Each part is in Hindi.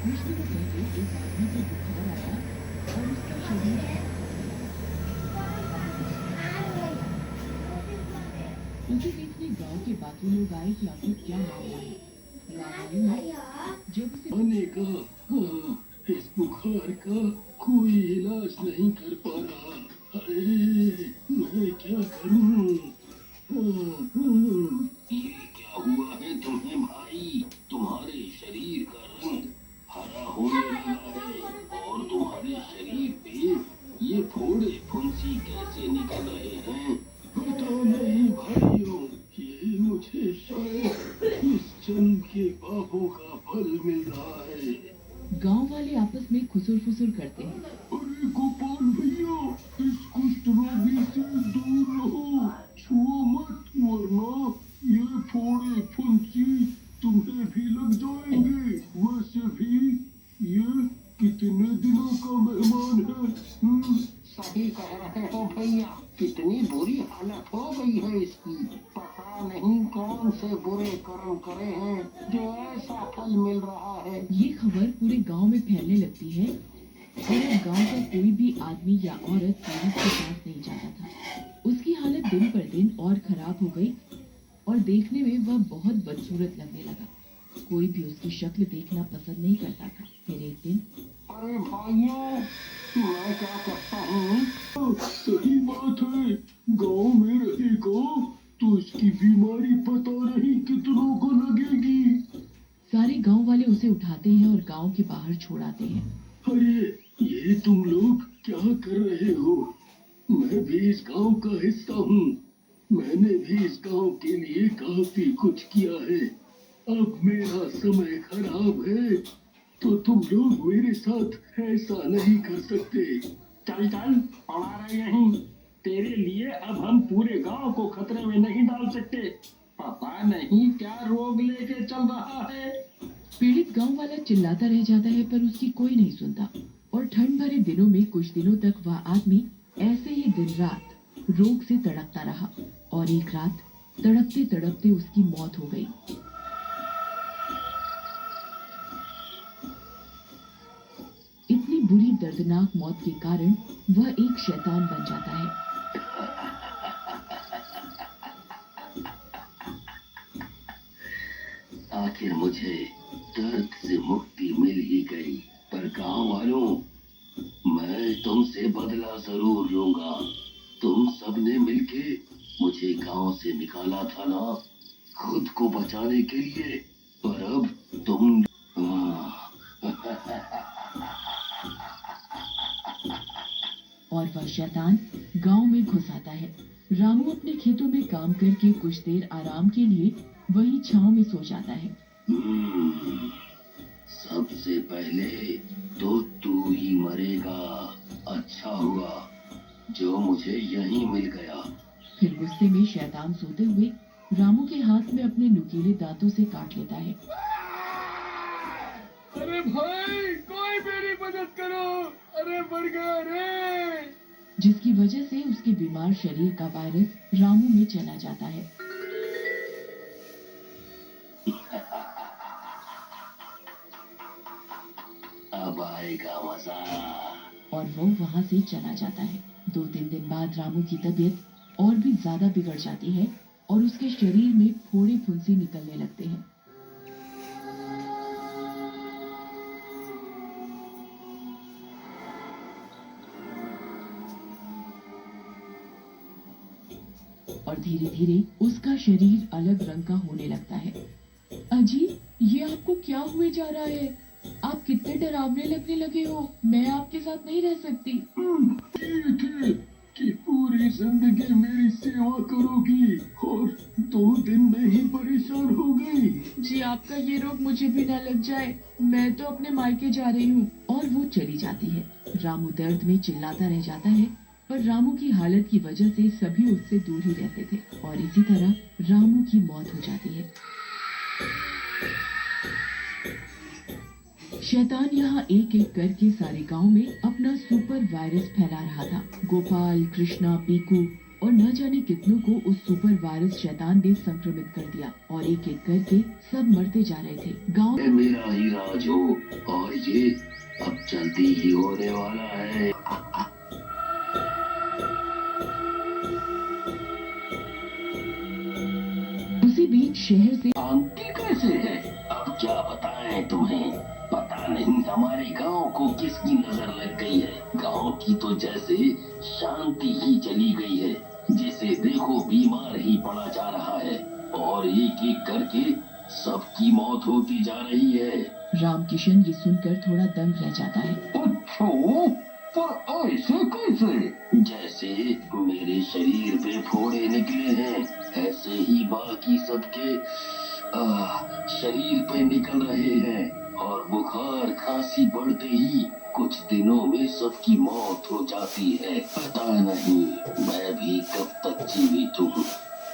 कुछ दिनों पहले एक आदमी को बुखार आया और उसका शरीर खराब हो गया। उसे देखने गांव के बाकी लोग आए कि आखिर क्या मामला है। गांव वालों ने जब उसे आने का हाँ, इस बुखार का कोई इलाज नहीं कर पा रहा। अरे मैं क्या करूं? ये क्या हुआ है तुम्हें भाई? तुम्हारे शरीर का रंग हरा होने लगा है और तुम्हारे शरीर पे ये फोड़े फुंसी कैसे निकल रहे हैं? पता नहीं भाइयों, ये मुझे शायद इस जन्म के पापों का फल मिल रहा है। गांव वाले आपस में खुसुर फुसुर करते हैं। अरे गोपाल भैया, इस कुष्ठ रोगी से दूर रहो, छुओ मत, वरना ये फोड़े फुंसी तुम्हें भी लग जाएंगे। वैसे भी ये कितने दिनों का मेहमान है। सही कह रहे हो भैया, कितनी बुरी हालत हो गई है इसकी। पता नहीं कौन से बुरे कर्म करे हैं जो ऐसा फल मिल रहा है। ये खबर पूरे गांव में फैलने लगती है और अब गांव का कोई भी आदमी या औरत पीड़ित के पास नहीं जाता था। उसकी हालत दिन पर दिन और खराब हो गई और देखने में वह बहुत बदसूरत लगने लगा। कोई भी उसकी शक्ल देखना पसंद नहीं करता था। फिर एक दिन अरे भाइयों, मैं क्या कहता हूँ, सही बात है, गांव में रहेगा तो इसकी बीमारी पता नहीं कितनों को लगेगी। सारे गांव वाले उसे उठाते हैं और गांव के बाहर छोड़ आते हैं। अरे ये तुम लोग क्या कर रहे हो? मैं भी इस गांव का हिस्सा हूँ। मैंने भी इस गांव के लिए काफी कुछ किया है। अब मेरा समय खराब है तो तुम लोग मेरे साथ ऐसा नहीं कर सकते। चल चल पड़ा रहे यहीं। तेरे लिए अब हम पूरे गांव को खतरे में नहीं डाल सकते। पता नहीं क्या रोग लेके चल रहा है। पीड़ित गांव वाला चिल्लाता रह जाता है पर उसकी कोई नहीं सुनता और ठंड भरे दिनों में कुछ दिनों तक वह आदमी ऐसे ही दिन रात रोग से तड़पता रहा और एक रात तड़पते तड़पते उसकी मौत हो गई। इतनी बुरी दर्दनाक मौत के कारण वह एक शैतान बन जाता है। आखिर मुझे दर्द से मुक्ति मिल ही गई। पर गांव वालों, मैं तुमसे बदला जरूर लूंगा। तुम सबने मिलके मुझे गांव से निकाला था ना, खुद को बचाने के लिए। पर अब तुम और वह शैतान गांव में घुस आता है। रामू अपने खेतों में काम करके कुछ देर आराम के लिए वही छांव में सो जाता है। सबसे पहले तो तू ही मरेगा। अच्छा हुआ जो मुझे यहीं मिल गया। फिर गुस्से में शैतान सोते हुए रामू के हाथ में अपने नुकीले दांतों से काट लेता है। अरे भाई, कोई मेरी मदद करो, अरे मर गया रे। जिसकी वजह से उसके बीमार शरीर का वायरस रामू में चला जाता है। अब आएगा मजा। और वो वहां से चला जाता है। 2-3 दिन बाद रामू की तबीयत और भी ज्यादा बिगड़ जाती है और उसके शरीर में फोड़े फुंसी निकलने लगते हैं। और धीरे धीरे उसका शरीर अलग रंग का होने लगता है। अजी, ये आपको क्या हुए जा रहा है? आप कितने डरावने लगने लगे हो। मैं आपके साथ नहीं रह सकती। ठीक है कि पूरी जिंदगी मेरी सेवा करोगी और 2 दिन में ही परेशान हो गई। जी, आपका ये रोग मुझे भी न लग जाए। मैं तो अपने मायके जा रही हूँ। और वो चली जाती है। रामू दर्द में चिल्लाता रह जाता है पर रामू की हालत की वजह से सभी उससे दूर ही रहते थे और इसी तरह रामू की मौत हो जाती है। शैतान यहाँ एक एक करके सारे गांव में अपना सुपर वायरस फैला रहा था। गोपाल, कृष्णा, पीकू और न जाने कितनों को उस सुपर वायरस शैतान ने संक्रमित कर दिया और एक एक करके सब मरते जा रहे थे। गांव ये मेरा ही राज हो और ये अब जल्दी ही होने वाला है। उसी बीच शहर से शांति कैसे है? अब क्या बताएं तुम्हें? पता नहीं हमारे गांव को किसकी नजर लग गई है। गांव की तो जैसे शांति ही चली गई है, जिसे देखो बीमार ही पड़ा जा रहा है और एक एक करके सबकी मौत होती जा रही है। रामकिशन ये सुनकर थोड़ा दंग रह जाता है। अच्छा, पर ऐसे कैसे? जैसे मेरे शरीर पे फोड़े निकले हैं, ऐसे ही बाकी सबके शरीर पे निकल रहे हैं और बुखार खांसी बढ़ते ही कुछ दिनों में सबकी मौत हो जाती है। पता नहीं मैं भी कब तक जीवित हूँ।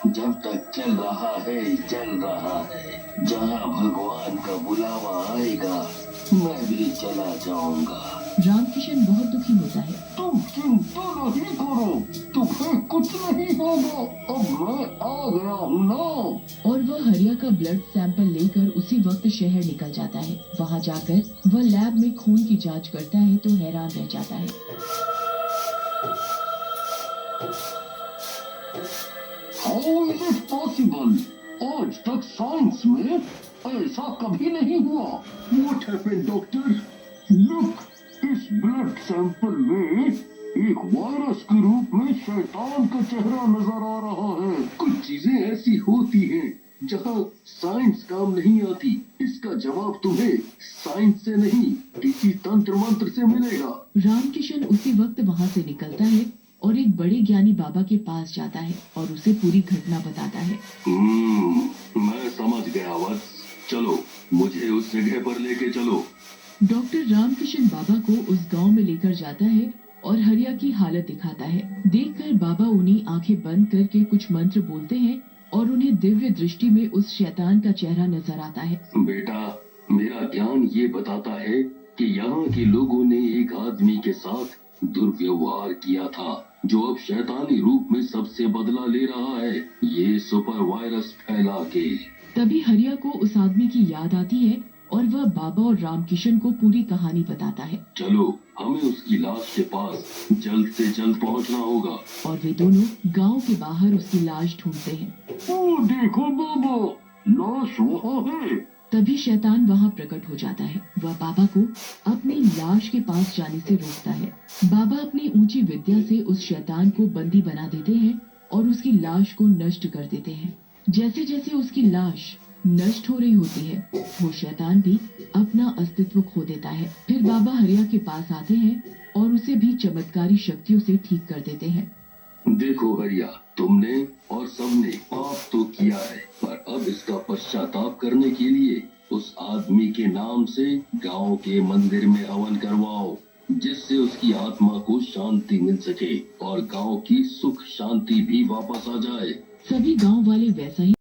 जब तक चल रहा है चल रहा है। जहाँ भगवान का बुलावा आएगा मैं भी चला जाऊंगा। रामकिशन बहुत दुखी होता है। तुम चिंता नहीं करो, तुम्हें कुछ नहीं होगा। अब मैं आ गया हूँ ना। और वह हरिया का ब्लड सैंपल लेकर उसी वक्त शहर निकल जाता है। वहाँ जाकर वह लैब में खून की जांच करता है तो हैरान रह जाता है। How is it possible? आज तक साइंस में ऐसा कभी नहीं हुआ। What happened, doctor? Look, इस ब्लड सैंपल में एक वायरस के रूप में शैतान का चेहरा नजर आ रहा है। कुछ चीजें ऐसी होती हैं जहाँ साइंस काम नहीं आती। इसका जवाब तुम्हें साइंस से नहीं किसी तंत्र मंत्र से मिलेगा। रामकिशन उसी वक्त वहाँ से निकलता है और एक बड़े ज्ञानी बाबा के पास जाता है और उसे पूरी घटना बताता है। मैं समझ गया वत्स। चलो मुझे उस जगह पर लेके चलो। डॉक्टर रामकिशन बाबा को उस गांव में लेकर जाता है और हरिया की हालत दिखाता है। देखकर बाबा उन्हें आंखें बंद करके कुछ मंत्र बोलते हैं और उन्हें दिव्य दृष्टि में उस शैतान का चेहरा नजर आता है। बेटा, मेरा ज्ञान ये बताता है कि यहाँ के लोगों ने एक आदमी के साथ दुर्व्यवहार किया था, जो अब शैतानी रूप में सबसे बदला ले रहा है, ये सुपर वायरस फैला के। तभी हरिया को उस आदमी की याद आती है और वह बाबा और रामकिशन को पूरी कहानी बताता है। चलो हमें उसकी लाश के पास जल्द से जल्द पहुंचना होगा। और वे दोनों गांव के बाहर उसकी लाश ढूंढते हैं। ओ देखो बाबा, लाश वहाँ है। तभी शैतान वहाँ प्रकट हो जाता है। वह बाबा को अपनी लाश के पास जाने से रोकता है। बाबा अपनी ऊंची विद्या से उस शैतान को बंदी बना देते हैं और उसकी लाश को नष्ट कर देते हैं। जैसे जैसे उसकी लाश नष्ट हो रही होती है, वो शैतान भी अपना अस्तित्व खो देता है। फिर बाबा हरिया के पास आते हैं और उसे भी चमत्कारी शक्तियों से ठीक कर देते हैं। देखो हरिया, तुमने और सबने पाप तो किया है, पर अब इसका पश्चाताप करने के लिए उस आदमी के नाम से गांव के मंदिर में हवन करवाओ, जिससे उसकी आत्मा को शांति मिल सके और गांव की सुख शांति भी वापस आ जाए। सभी गांव वाले वैसा ही